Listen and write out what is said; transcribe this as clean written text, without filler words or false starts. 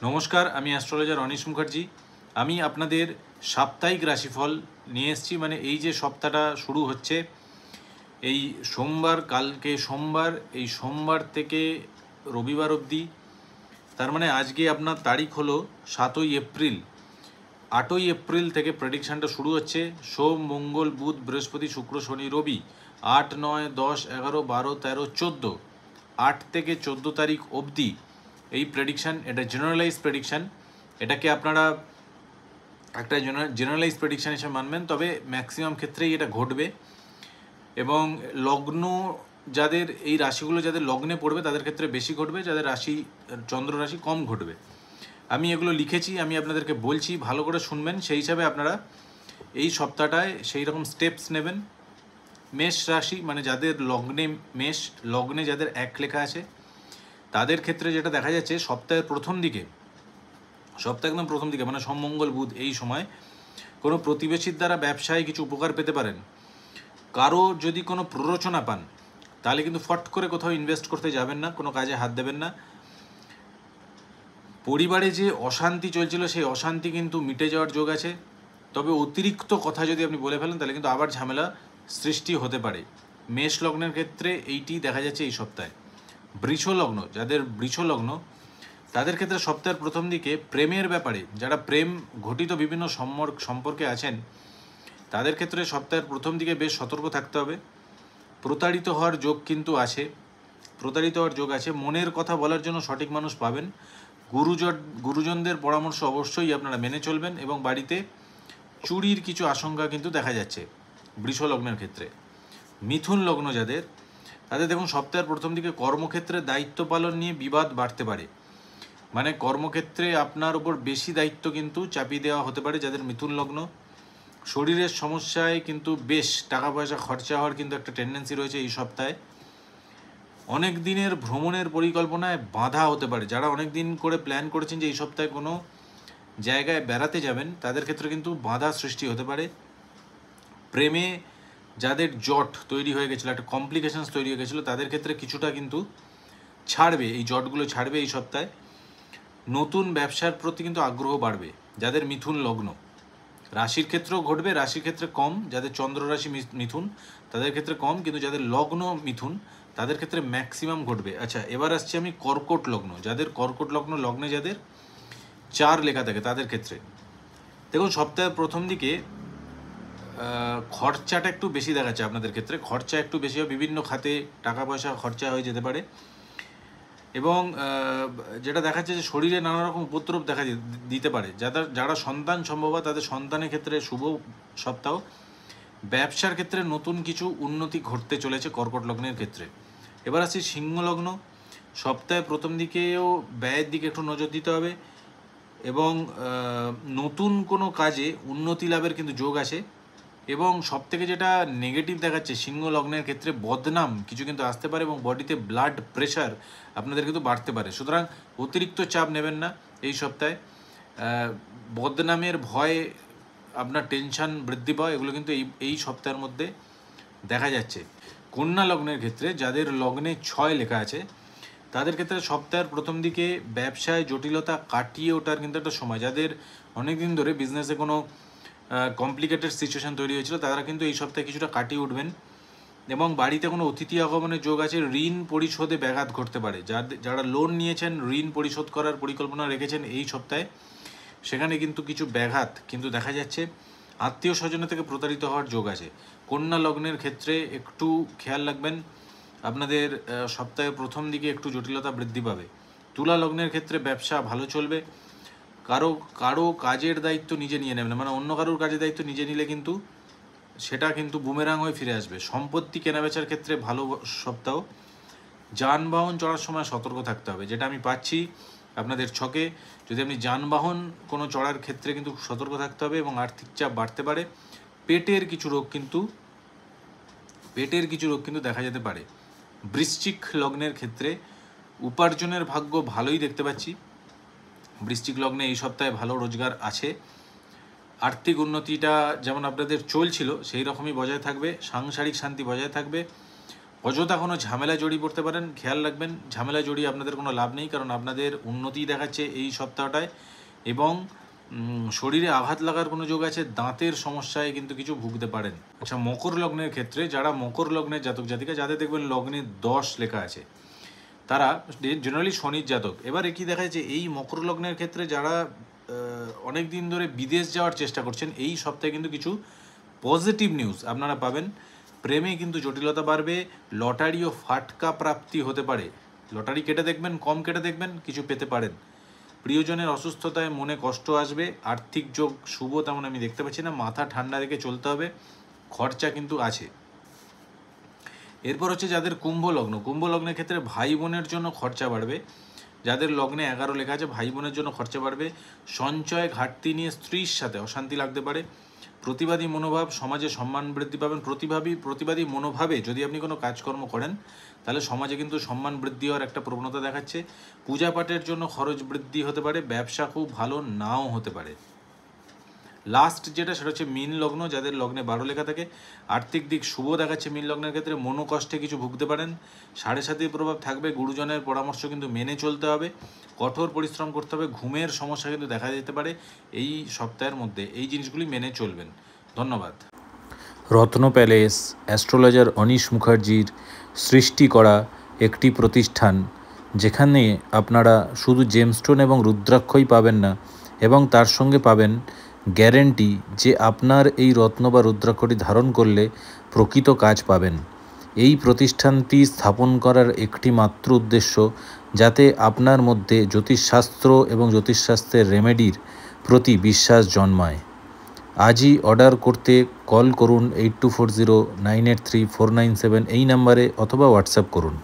নমস্কার, আমি astrologer anise Mukherjee. আমি আপনাদের সাপ্তাহিক রাশিফল নিয়ে এসেছি। মানে এই যে সপ্তাহটা শুরু হচ্ছে এই সোমবার, কালকে সোমবার, এই সোমবার থেকে রবিবার অবধি, তার মানে আজকে আপনার তারিখ হলো 7ই এপ্রিল। 8ই এপ্রিল থেকে প্রেডিকশানটা শুরু হচ্ছে। সোম, মঙ্গল, বুধ, বৃহস্পতি, শুক্র, শনি, রবি, 8, 9, 10, 11, 12, 13, 14, 8 থেকে 14 তারিখ অবধি এই প্রেডিকশান। এটা জেনারেলাইজ প্রেডিকশান, এটাকে আপনারা একটা জেনারেলাইজ প্রেডিকশান হিসেবে মানবেন, তবে ম্যাক্সিমাম ক্ষেত্রেই এটা ঘটবে। এবং লগ্ন যাদের, এই রাশিগুলো যাদের লগ্নে পড়বে তাদের ক্ষেত্রে বেশি ঘটবে, যাদের রাশি চন্দ্র রাশি কম ঘটবে। আমি এগুলো লিখেছি, আমি আপনাদেরকে বলছি, ভালো করে শুনবেন। সেই হিসাবে আপনারা এই সপ্তাহটায় সেই রকম স্টেপস নেবেন। মেষ রাশি মানে যাদের লগ্নে মেষ, লগ্নে যাদের এক লেখা আছে তাদের ক্ষেত্রে যেটা দেখা যাচ্ছে সপ্তাহের প্রথম দিকে, সপ্তাহ একদম প্রথম দিকে মানে সোম, মঙ্গল, বুধ, এই সময় কোনো প্রতিবেশীর দ্বারা ব্যবসায় কিছু উপকার পেতে পারেন। কারো যদি কোনো প্ররোচনা পান তাহলে কিন্তু ফট করে কোথাও ইনভেস্ট করতে যাবেন না, কোনো কাজে হাত দেবেন না। পরিবারে যে অশান্তি চলছিল সেই অশান্তি কিন্তু মিটে যাওয়ার যোগ আছে, তবে অতিরিক্ত কথা যদি আপনি বলে ফেলেন তাহলে কিন্তু আবার ঝামেলা সৃষ্টি হতে পারে। মেষ লগ্নের ক্ষেত্রে এইটি দেখা যাচ্ছে এই সপ্তাহে। বৃষ লগ্ন, যাদের বৃষ লগ্ন তাদের ক্ষেত্রে সপ্তাহের প্রথম দিকে প্রেমের ব্যাপারে, যারা প্রেম ঘটিত বিভিন্ন সম্পর্কে আছেন তাদের ক্ষেত্রে সপ্তাহের প্রথম দিকে বেশ সতর্ক থাকতে হবে। প্রতারিত হওয়ার যোগ কিন্তু আছে, প্রতারিত হওয়ার যোগ আছে। মনের কথা বলার জন্য সঠিক মানুষ পাবেন। গুরুজনদের পরামর্শ অবশ্যই আপনারা মেনে চলবেন এবং বাড়িতে চুরির কিছু আশঙ্কা কিন্তু দেখা যাচ্ছে বৃষ লগ্নের ক্ষেত্রে। মিথুন লগ্ন যাদের, তাদের দেখুন সপ্তাহের প্রথম দিকে কর্মক্ষেত্রে দায়িত্ব পালন নিয়ে বিবাদ বাড়তে পারে। মানে কর্মক্ষেত্রে আপনার উপর বেশি দায়িত্ব কিন্তু চাপিয়ে দেওয়া হতে পারে যাদের মিথুন লগ্ন। শরীরের সমস্যায় কিন্তু বেশ টাকা পয়সা খরচা হওয়ার কিন্তু একটা টেন্ডেন্সি রয়েছে এই সপ্তাহে। অনেক দিনের ভ্রমণের পরিকল্পনায় বাধা হতে পারে। যারা অনেক দিন করে প্ল্যান করেছেন যে এই সপ্তাহে কোনো জায়গায় বেড়াতে যাবেন তাদের ক্ষেত্রে কিন্তু বাধা সৃষ্টি হতে পারে। প্রেমে যাদের জট তৈরি হয়ে গেছিলো, একটা কমপ্লিকেশনস তৈরি হয়ে গেছিলো, তাদের ক্ষেত্রে কিছুটা কিন্তু ছাড়বে, এই জটগুলো ছাড়বে এই সপ্তাহে। নতুন ব্যবসার প্রতি কিন্তু আগ্রহ বাড়বে যাদের মিথুন লগ্ন। রাশির ক্ষেত্রেও ঘটবে, রাশির ক্ষেত্রে কম, যাদের চন্দ্র রাশি মিথুন তাদের ক্ষেত্রে কম, কিন্তু যাদের লগ্ন মিথুন তাদের ক্ষেত্রে ম্যাক্সিমাম ঘটবে। আচ্ছা, এবার আসছি আমি কর্কট লগ্ন, যাদের কর্কট লগ্ন, লগ্নে যাদের 4 লেখা থাকে তাদের ক্ষেত্রে। দেখুন সপ্তাহের প্রথম দিকে খরচাটা একটু বেশি দেখাচ্ছে আপনাদের ক্ষেত্রে, খরচা একটু বেশি হয়, বিভিন্ন খাতে টাকা পয়সা খরচা হয়ে যেতে পারে। এবং যেটা দেখাচ্ছে যে শরীরে নানা রকম উপদ্রব দেখা দিতে পারে। যারা সন্তান সম্ভব হয় তাদের সন্তানের ক্ষেত্রে শুভ সপ্তাহ। ব্যবসার ক্ষেত্রে নতুন কিছু উন্নতি ঘটতে চলেছে কর্কট লগ্নের ক্ষেত্রে। এবার আসছি সিংহ লগ্ন, সপ্তাহে প্রথম দিকেও ব্যয়ের দিকে একটু নজর দিতে হবে এবং নতুন কোনো কাজে উন্নতি লাভের কিন্তু যোগ আছে। এবং সবথেকে যেটা নেগেটিভ দেখাচ্ছে সিংহ লগ্নের ক্ষেত্রে, বদনাম কিছু কিন্তু আসতে পারে এবং বডিতে ব্লাড প্রেশার আপনাদের কিন্তু বাড়তে পারে। সুতরাং অতিরিক্ত চাপ নেবেন না এই সপ্তাহে। বদনামের ভয়, আপনার টেনশন বৃদ্ধি পাওয়া, এগুলো কিন্তু এই সপ্তাহের মধ্যে দেখা যাচ্ছে। কন্যা লগ্নের ক্ষেত্রে যাদের লগ্নে 6 লেখা আছে তাদের ক্ষেত্রে সপ্তাহের প্রথম দিকে ব্যবসায় জটিলতা কাটিয়ে ওঠার কিন্তু একটা সময়। যাদের অনেক দিন ধরে বিজনেসে কোনো কমপ্লিকেটেড সিচুয়েশান তৈরি হয়েছিল তারা কিন্তু এই সপ্তাহে কিছুটা কাটিয়ে উঠবেন। এবং বাড়িতে কোনো অতিথি আগমনের যোগ আছে। ঋণ পরিশোধে ব্যাঘাত ঘটতে পারে। যারা লোন নিয়েছেন, ঋণ পরিশোধ করার পরিকল্পনা রেখেছেন এই সপ্তাহে, সেখানে কিন্তু কিছু ব্যাঘাত কিন্তু দেখা যাচ্ছে। আত্মীয় স্বজনের থেকে প্রতারিত হওয়ার যোগ আছে। কন্যা লগ্নের ক্ষেত্রে একটু খেয়াল রাখবেন, আপনাদের সপ্তাহের প্রথম দিকে একটু জটিলতা বৃদ্ধি পাবে। তুলা লগ্নের ক্ষেত্রে ব্যবসা ভালো চলবে। কারো কাজের দায়িত্ব নিজে নিয়ে নেবেন, মানে অন্য কারোর কাজের দায়িত্ব নিজে নিলে কিন্তু সেটা কিন্তু বুমেরাং হয়ে ফিরে আসবে। সম্পত্তি কেনাবেচার ক্ষেত্রে ভালো সপ্তাহ। যানবাহন চড়ার সময় সতর্ক থাকতে হবে, যেটা আমি পাচ্ছি আপনাদের ছকে। যদি আপনি যানবাহন কোনো চড়ার ক্ষেত্রে কিন্তু সতর্ক থাকতে হবে এবং আর্থিক চাপ বাড়তে পারে। পেটের কিছু রোগ কিন্তু দেখা যেতে পারে। বৃশ্চিক লগ্নের ক্ষেত্রে উপার্জনের ভাগ্য ভালোই দেখতে পাচ্ছি। বৃশ্চিক লগ্নে এই সপ্তাহে ভালো রোজগার আছে। আর্থিক উন্নতিটা যেমন আপনাদের চলছিল সেই রকমই বজায় থাকবে। সাংসারিক শান্তি বজায় থাকবে। অযথা কোনো ঝামেলা জড়িয়ে পড়তে পারেন, খেয়াল রাখবেন ঝামেলা জড়িয়ে আপনাদের কোনো লাভ নেই, কারণ আপনাদের উন্নতি দেখাচ্ছে এই সপ্তাহটায়। এবং শরীরে আঘাত লাগার কোনো যোগ আছে, দাঁতের সমস্যায় কিন্তু কিছু ভুগতে পারেন। আচ্ছা, মকর লগ্নের ক্ষেত্রে যারা মকর লগ্নের জাতক জাতিকা, যাদের দেখবেন লগ্নে 10 লেখা আছে, তারা জেনারেলি শনির জাতক। এবারে কি দেখা যাচ্ছে, এই মকর লগ্নের ক্ষেত্রে যারা অনেক দিন ধরে বিদেশ যাওয়ার চেষ্টা করছেন, এই সপ্তাহে কিন্তু কিছু পজিটিভ নিউজ আপনারা পাবেন। প্রেমে কিন্তু জটিলতা বাড়বে, লটারি ও ফাটকা প্রাপ্তি হতে পারে। লটারি কেটে দেখবেন, কম কেটে দেখবেন, কিছু পেতে পারেন। প্রিয়জনের অসুস্থতায় মনে কষ্ট আসবে, আর্থিক যোগ শুভ তেমন আমি দেখতে পাচ্ছি না, মাথা ঠান্ডা রেখে চলতে হবে, খরচা কিন্তু আছে। এরপর হচ্ছে যাদের কুম্ভ লগ্ন, কুম্ভ লগ্নের ক্ষেত্রে ভাই বোনের জন্য খরচা বাড়বে। যাদের লগ্নে 11 লেখা আছে, ভাই বোনের জন্য খরচা বাড়বে। সঞ্চয় ঘাটতি নিয়ে স্ত্রীর সাথে অশান্তি লাগতে পারে। প্রতিবাদী মনোভাব, সমাজে সম্মান বৃদ্ধি পাবেন। প্রতিবাদী মনোভাবে যদি আপনি কোনো কাজকর্ম করেন, তাহলে সমাজে কিন্তু সম্মান বৃদ্ধি হওয়ার একটা প্রবণতা দেখাচ্ছে। পূজা পাঠের জন্য খরচ বৃদ্ধি হতে পারে, ব্যবসা খুব ভালো নাও হতে পারে। লাস্ট যেটা, সেটা হচ্ছে মীন লগ্ন, যাদের লগ্নে 12 লেখা থাকে, আর্থিক দিক শুভ দেখাচ্ছে মীন লগ্নের ক্ষেত্রে। মনোকষ্টে কিছু ভুগতে পারেন, 7.5 প্রভাব থাকবে, গুরুজনের পরামর্শ কিন্তু মেনে চলতে হবে, কঠোর পরিশ্রম করতে হবে, ঘুমের সমস্যা কিন্তু দেখা যেতে পারে এই সপ্তাহের মধ্যে। এই জিনিসগুলি মেনে চলবেন। ধন্যবাদ। রত্ন প্যালেস অ্যাস্ট্রোলজার অনিশ মুখার্জির সৃষ্টি করা একটি প্রতিষ্ঠান, যেখানে আপনারা শুধু জেমস্টোন এবং রুদ্রাক্ষই পাবেন না, এবং তার সঙ্গে পাবেন গ্যারেন্টি যে আপনার এই রত্ন বা রুদ্রাক্ষটি ধারণ করলে প্রকৃত কাজ পাবেন। এই প্রতিষ্ঠানটি স্থাপন করার একটি মাত্র উদ্দেশ্য, যাতে আপনার মধ্যে জ্যোতিষশাস্ত্র এবং জ্যোতিষশাস্ত্রের রেমেডির প্রতি বিশ্বাস জন্মায়। আজই অর্ডার করতে কল করুন 8240983497 এই নাম্বারে, অথবা হোয়াটসঅ্যাপ করুন।